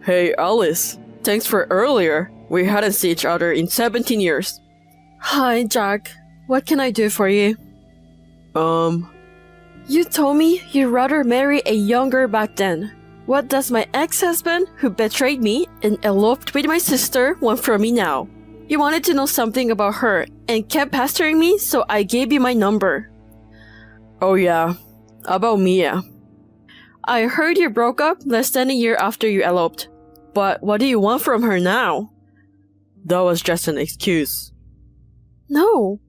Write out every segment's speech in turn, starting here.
Hey, Alice. Thanks for earlier. We hadn't seen each other in 17 years. Hi, Jack. What can I do for you? You told me you'd rather marry a younger back then. What does my ex-husband, who betrayed me and eloped with my sister, want from me now? You wanted to know something about her and kept pestering me, so I gave you my number. Oh yeah, about Mia. I heard you broke up less than a year after you eloped. But what do you want from her now? That was just an excuse. No.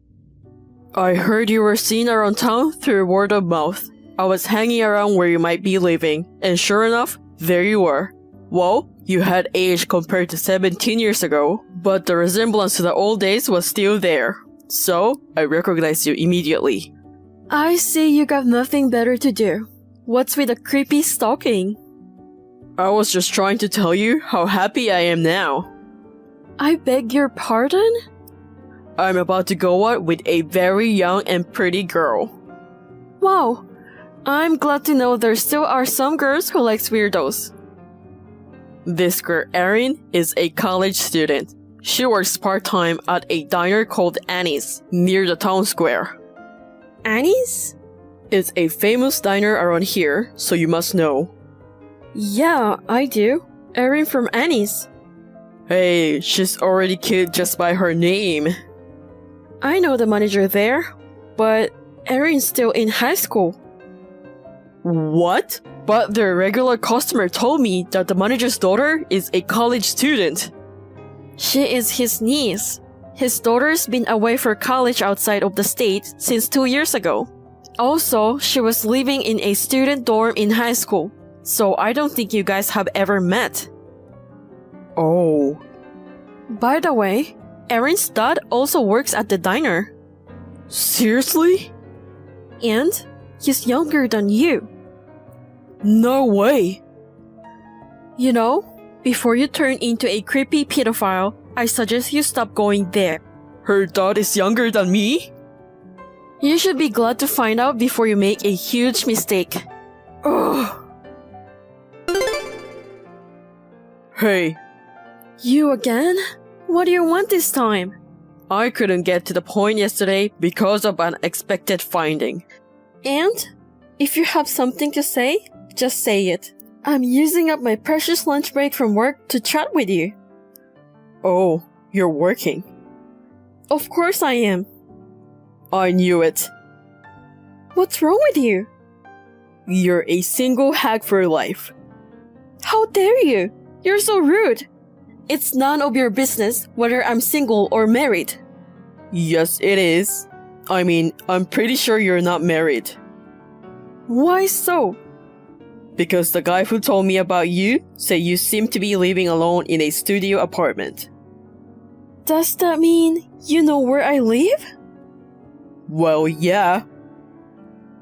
I heard you were seen around town through word of mouth. I was hanging around where you might be living, and sure enough, there you were. Well, you had aged compared to 17 years ago, but the resemblance to the old days was still there. So, I recognized you immediately. I see you got nothing better to do. What's with the creepy stalking? I was just trying to tell you how happy I am now. I beg your pardon? I'm about to go out with a very young and pretty girl. Wow. I'm glad to know there still are some girls who likes weirdos. This girl, Erin, is a college student. She works part-time at a diner called Annie's, near the town square. Annie's? It's a famous diner around here, so you must know. Yeah, I do. Erin from Annie's. Hey, she's already cute just by her name. I know the manager there, but Erin's still in high school. What? But the regular customer told me that the manager's daughter is a college student. She is his niece. His daughter's been away for college outside of the state since 2 years ago. Also, she was living in a student dorm in high school, so I don't think you guys have ever met. Oh. By the way, Erin's dad also works at the diner. Seriously? And he's younger than you. No way. You know, before you turn into a creepy pedophile, I suggest you stop going there. Her dad is younger than me? You should be glad to find out before you make a huge mistake. Ugh. Hey. You again? What do you want this time? I couldn't get to the point yesterday because of an unexpected finding. And? If you have something to say, just say it. I'm using up my precious lunch break from work to chat with you. Oh, you're working. Of course I am. I knew it. What's wrong with you? You're a single hag for life. How dare you? You're so rude. It's none of your business whether I'm single or married. Yes, it is. I mean, I'm pretty sure you're not married. Why so? Because the guy who told me about you said you seem to be living alone in a studio apartment. Does that mean you know where I live? Well, yeah.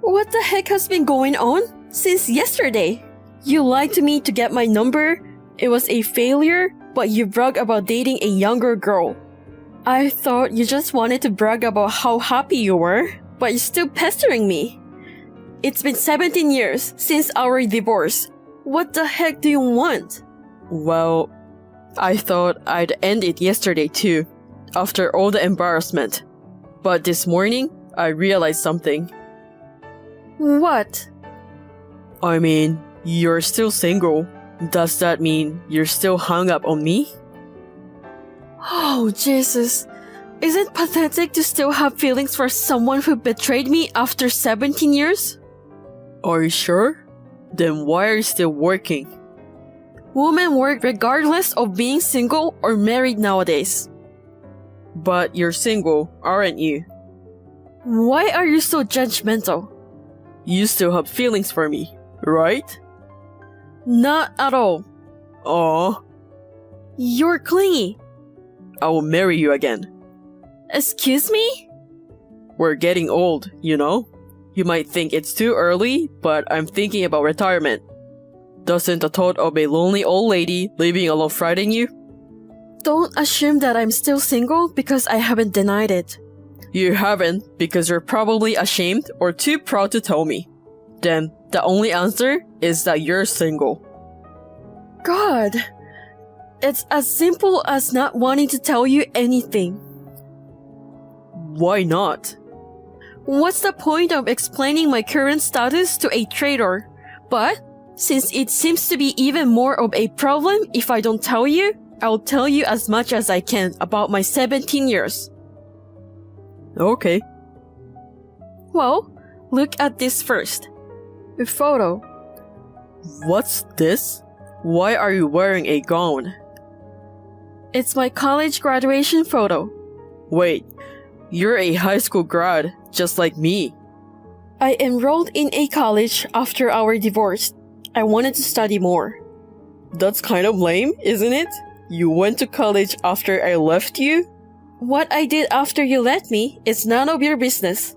What the heck has been going on since yesterday? You lied to me to get my number. It was a failure, but you bragged about dating a younger girl. I thought you just wanted to brag about how happy you were, but you're still pestering me. It's been 17 years since our divorce. What the heck do you want? Well, I thought I'd end it yesterday too, after all the embarrassment. But this morning, I realized something. What? I mean, you're still single. Does that mean you're still hung up on me? Oh, Jesus. Is it pathetic to still have feelings for someone who betrayed me after 17 years? Are you sure? Then why are you still working? Women work regardless of being single or married nowadays. But you're single, aren't you? Why are you so judgmental? You still have feelings for me, right? Not at all. Aw. You're clingy. I will marry you again. Excuse me? We're getting old, you know? You might think it's too early, but I'm thinking about retirement. Doesn't the thought of a lonely old lady living alone frighten you? Don't assume that I'm still single because I haven't denied it. You haven't because you're probably ashamed or too proud to tell me. Then, the only answer is that you're single. God, It's as simple as not wanting to tell you anything. Why not? What's the point of explaining my current status to a traitor? But since it seems to be even more of a problem if I don't tell you, I'll tell you as much as I can about my 17 years. Okay. Well, look at this first. A photo. What's this? Why are you wearing a gown? It's my college graduation photo. Wait, you're a high school grad, just like me. I enrolled in a college after our divorce. I wanted to study more. That's kind of lame, isn't it? You went to college after I left you? What I did after you left me is none of your business.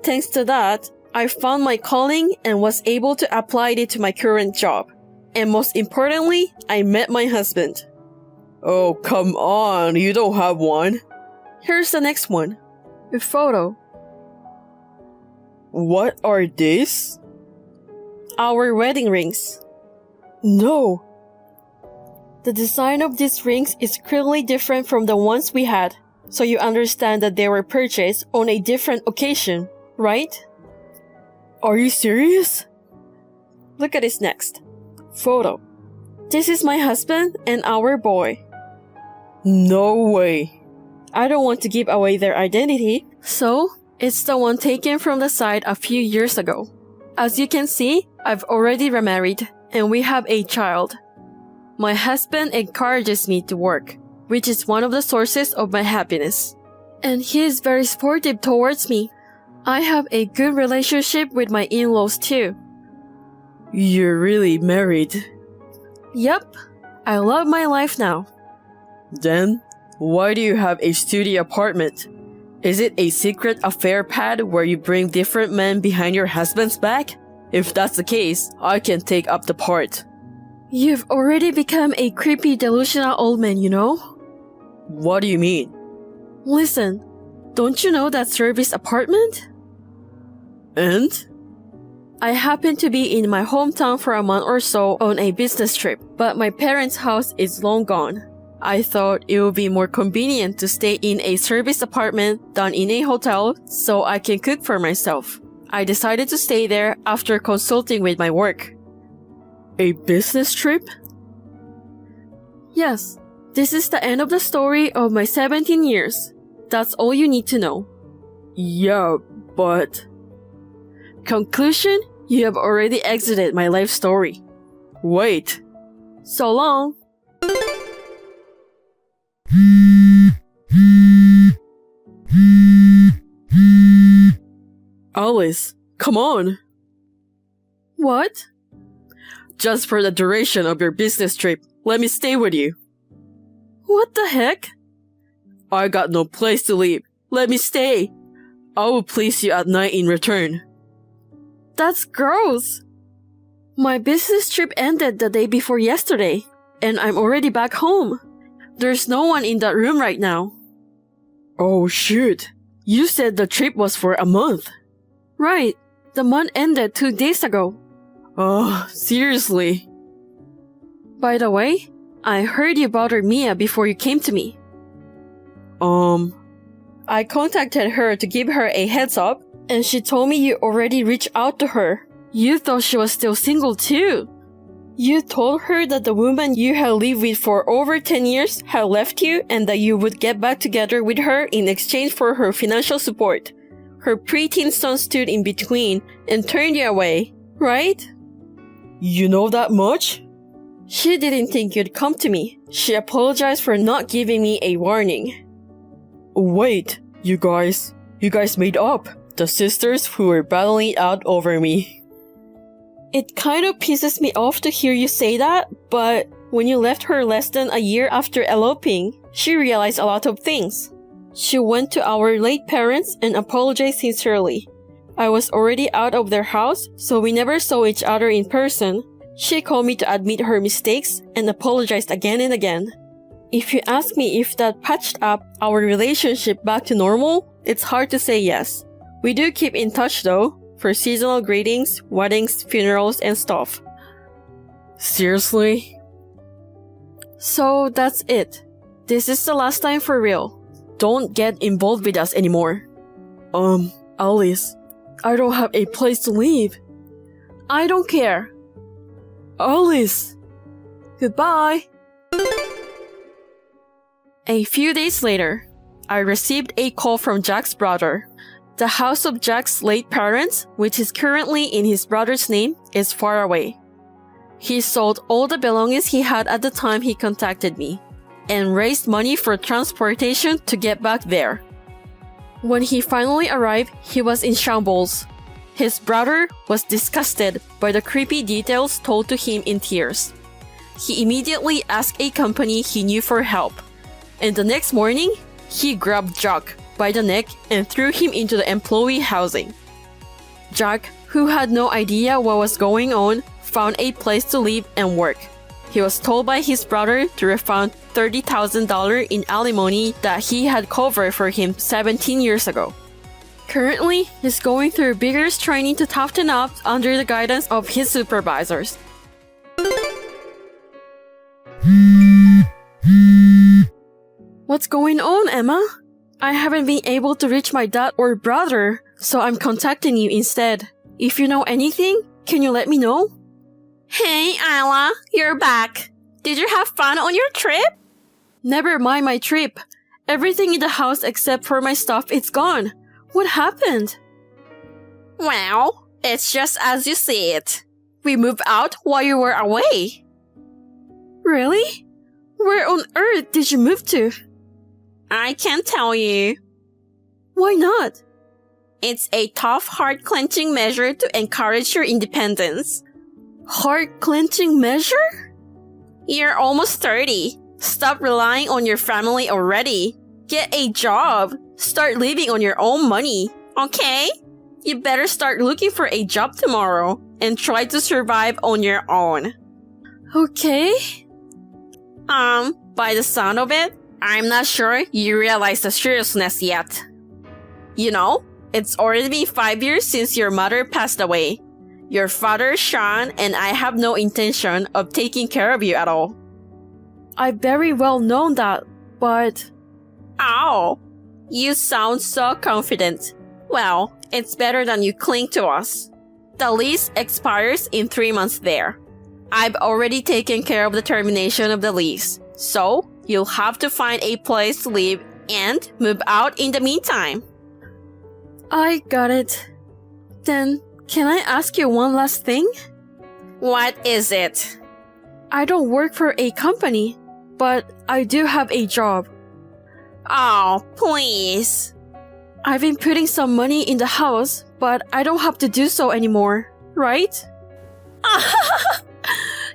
Thanks to that, I found my calling and was able to apply it to my current job. And most importantly, I met my husband. Oh, come on, you don't have one. Here's the next one. A photo. What are these? Our wedding rings. No. The design of these rings is clearly different from the ones we had, so you understand that they were purchased on a different occasion, right? Are you serious? Look at this next. Photo. This is my husband and our boy. No way. I don't want to give away their identity, so it's the one taken from the site a few years ago. As you can see, I've already remarried and we have a child. My husband encourages me to work, which is one of the sources of my happiness. And he is very supportive towards me. I have a good relationship with my in-laws too. You're really married. Yep, I love my life now. Then, why do you have a studio apartment? Is it a secret affair pad where you bring different men behind your husband's back? If that's the case, I can take up the part. You've already become a creepy, delusional old man, you know? What do you mean? Listen, don't you know that service apartment? And? I happened to be in my hometown for a month or so on a business trip, but my parents' house is long gone. I thought it would be more convenient to stay in a service apartment than in a hotel so I can cook for myself. I decided to stay there after consulting with my work. A business trip? Yes, this is the end of the story of my 17 years. That's all you need to know. Yeah, but... Conclusion? You have already exited my life story. Wait. So long. Alice, come on. What? Just for the duration of your business trip, let me stay with you. What the heck? I got no place to live. Let me stay. I will please you at night in return. That's gross. My business trip ended the day before yesterday, and I'm already back home. There's no one in that room right now. Oh shoot. You said the trip was for a month. Right. The month ended 2 days ago. Oh, seriously? By the way, I heard you bothered Mia before you came to me. I contacted her to give her a heads up, and she told me you already reached out to her. You thought she was still single too. You told her that the woman you had lived with for over 10 years had left you and that you would get back together with her in exchange for her financial support. Her preteen son stood in between and turned you away, right? You know that much? She didn't think you'd come to me. She apologized for not giving me a warning. Wait, you guys made up. The sisters who were battling it out over me. It kind of pisses me off to hear you say that, but when you left her less than a year after eloping, she realized a lot of things. She went to our late parents and apologized sincerely. I was already out of their house, so we never saw each other in person. She called me to admit her mistakes and apologized again and again. If you ask me if that patched up our relationship back to normal, it's hard to say yes. We do keep in touch though, for seasonal greetings, weddings, funerals, and stuff. Seriously? So that's it. This is the last time for real. Don't get involved with us anymore. Alice, I don't have a place to live. I don't care. Alice! Goodbye. A few days later, I received a call from Jack's brother. The house of Jack's late parents, which is currently in his brother's name, is far away. He sold all the belongings he had at the time he contacted me, and raised money for transportation to get back there. When he finally arrived, he was in shambles. His brother was disgusted by the creepy details told to him in tears. He immediately asked a company he knew for help, and the next morning, he grabbed Jack by the neck and threw him into the employee housing. Jack, who had no idea what was going on, found a place to live and work. He was told by his brother to refund $30,000 in alimony that he had covered for him 17 years ago. Currently, he's going through vigorous training to toughen up under the guidance of his supervisors. What's going on, Emma? I haven't been able to reach my dad or brother, so I'm contacting you instead. If you know anything, can you let me know? Hey, Isla, you're back. Did you have fun on your trip? Never mind my trip. Everything in the house except for my stuff is gone. What happened? Well, it's just as you see it. We moved out while you were away. Really? Where on earth did you move to? I can't tell you. Why not? It's a tough heart-clenching measure to encourage your independence. Heart-clenching measure? You're almost 30. Stop relying on your family already. Get a job. Start living on your own money, okay? You better start looking for a job tomorrow and try to survive on your own. Okay. By the sound of it, I'm not sure you realize the seriousness yet. You know, it's already been 5 years since your mother passed away. Your father, Sean, and I have no intention of taking care of you at all. I very well know that, but... Oh, you sound so confident. Well, it's better than you cling to us. The lease expires in 3 months there. I've already taken care of the termination of the lease, so you'll have to find a place to live and move out in the meantime. I got it. Then, can I ask you one last thing? What is it? I don't work for a company, but I do have a job. Oh, please. I've been putting some money in the house, but I don't have to do so anymore, right?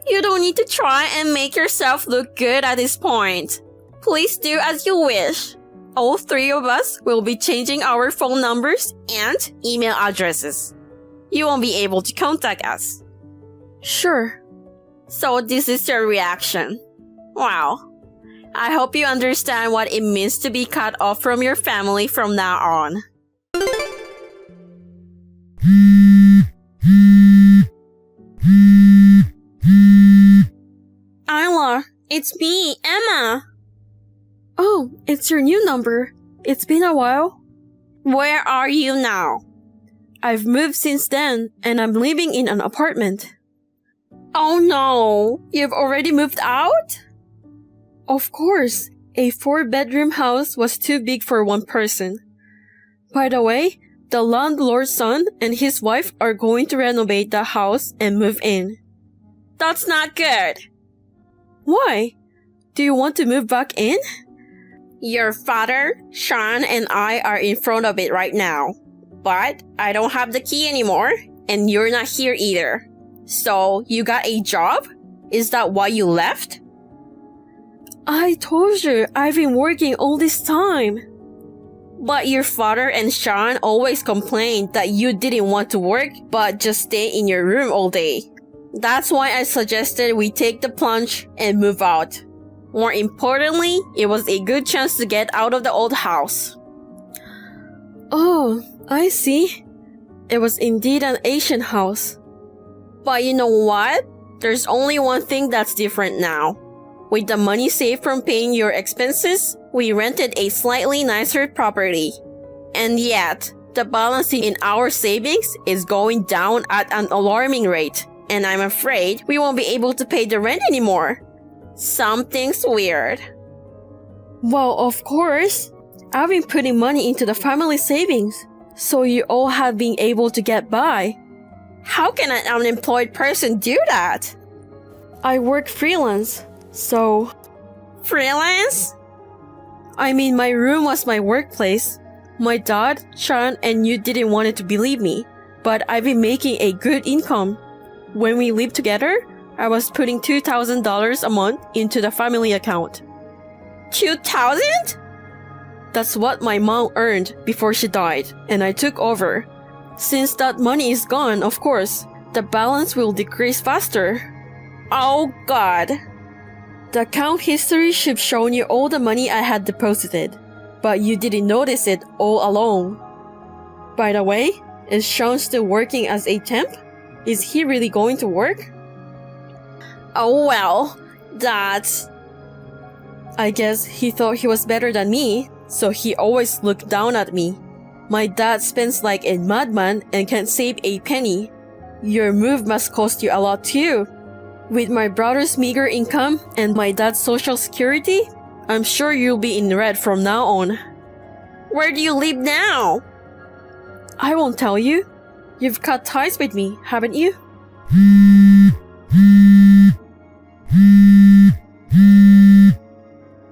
You don't need to try and make yourself look good at this point. Please do as you wish. All 3 of us will be changing our phone numbers and email addresses. You won't be able to contact us. Sure. So this is your reaction. Wow. I hope you understand what it means to be cut off from your family from now on. Isla, it's me, Emma. Oh, it's your new number. It's been a while. Where are you now? I've moved since then, and I'm living in an apartment. Oh no, you've already moved out? Of course, a 4-bedroom house was too big for one person. By the way, the landlord's son and his wife are going to renovate the house and move in. That's not good. Why? Do you want to move back in? Your father, Sean, and I are in front of it right now. But I don't have the key anymore, and you're not here either. So, you got a job? Is that why you left? I told you I've been working all this time. But your father and Sean always complained that you didn't want to work but just stay in your room all day. That's why I suggested we take the plunge and move out. More importantly, it was a good chance to get out of the old house. Oh, I see. It was indeed an Asian house. But you know what? There's only one thing that's different now. With the money saved from paying your expenses, we rented a slightly nicer property. And yet, the balance in our savings is going down at an alarming rate, and I'm afraid we won't be able to pay the rent anymore. Something's weird. Well, of course. I've been putting money into the family savings, so you all have been able to get by. How can an unemployed person do that? I work freelance, so... Freelance? I mean, my room was my workplace. My dad, Chan, and you didn't want to believe me, but I've been making a good income. When we lived together, I was putting $2,000 a month into the family account. 2,000? That's what my mom earned before she died, and I took over. Since that money is gone, of course, the balance will decrease faster. Oh God. The account history should show you all the money I had deposited, but you didn't notice it all along. By the way, is Sean still working as a temp? Is he really going to work? Oh well, that's... I guess he thought he was better than me, so he always looked down at me. My dad spends like a madman and can't save a penny. Your move must cost you a lot too. With my brother's meager income and my dad's social security, I'm sure you'll be in red from now on. Where do you live now? I won't tell you. You've cut ties with me, haven't you?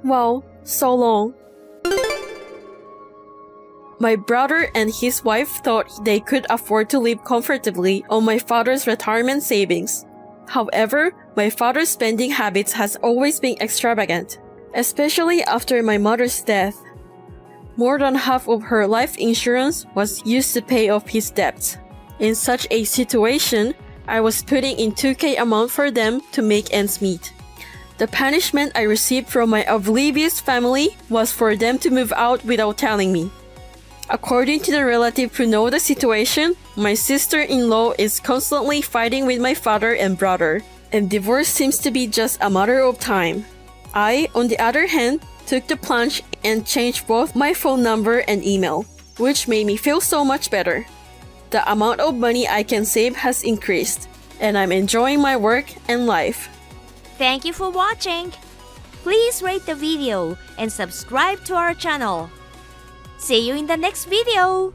Well, so long. My brother and his wife thought they could afford to live comfortably on my father's retirement savings. However, my father's spending habits has always been extravagant, especially after my mother's death. More than half of her life insurance was used to pay off his debts. In such a situation, I was putting in $2,000 a month for them to make ends meet. The punishment I received from my oblivious family was for them to move out without telling me. According to the relative who know the situation, my sister-in-law is constantly fighting with my father and brother, and divorce seems to be just a matter of time. I, on the other hand, took the plunge and changed both my phone number and email, which made me feel so much better. The amount of money I can save has increased, and I'm enjoying my work and life. Thank you for watching. Please rate the video and subscribe to our channel. See you in the next video.